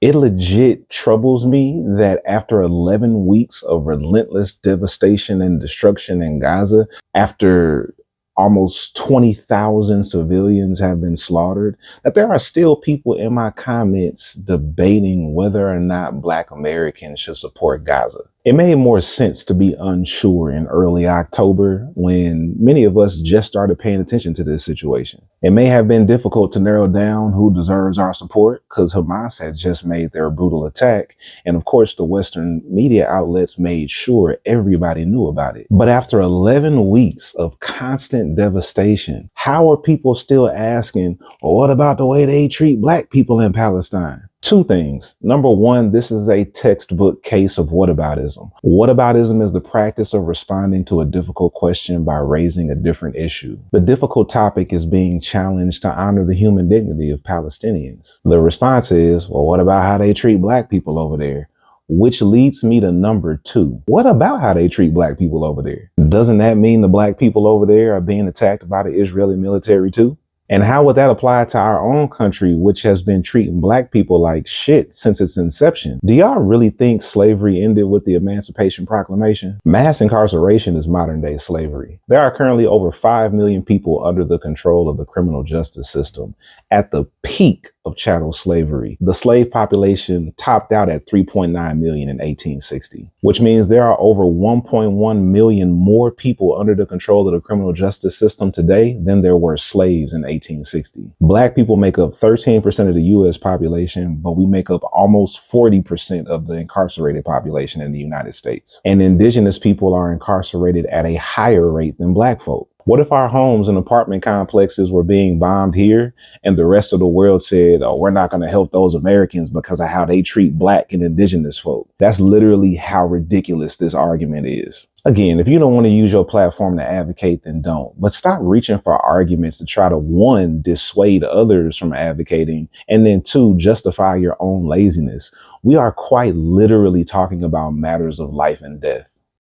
It legit troubles me that after 11 weeks of relentless devastation and destruction in Gaza, after almost 20,000 civilians have been slaughtered, that there are still people in my comments debating whether or not Black Americans should support Gaza. It made more sense to be unsure in early October when many of us just started paying attention to this situation. It may have been difficult to narrow down who deserves our support because Hamas had just made their brutal attack. And of course, the Western media outlets made sure everybody knew about it. But after 11 weeks of constant devastation, how are people still asking, well, what about the way they treat Black people in Palestine? Two things. Number one, this is a textbook case of whataboutism. Whataboutism is the practice of responding to a difficult question by raising a different issue. The difficult topic is being challenged to honor the human dignity of Palestinians. The response is, well, what about how they treat Black people over there? Which leads me to number two. What about how they treat Black people over there? Doesn't that mean the Black people over there are being attacked by the Israeli military too? And how would that apply to our own country, which has been treating Black people like shit since its inception? Do y'all really think slavery ended with the Emancipation Proclamation? Mass incarceration is modern day slavery. There are currently over 5 million people under the control of the criminal justice system. At the peak of chattel slavery, the slave population topped out at 3.9 million in 1860, which means there are over 1.1 million more people under the control of the criminal justice system today than there were slaves in 1860. Black people make up 13% of the U.S. population, but we make up almost 40% of the incarcerated population in the United States. And indigenous people are incarcerated at a higher rate than Black folk. What if our homes and apartment complexes were being bombed here and the rest of the world said, oh, we're not going to help those Americans because of how they treat Black and indigenous folk? That's literally how ridiculous this argument is. Again, if you don't want to use your platform to advocate, then don't. But stop reaching for arguments to try to, one, dissuade others from advocating, and then two, justify your own laziness. We are quite literally talking about matters of life and death.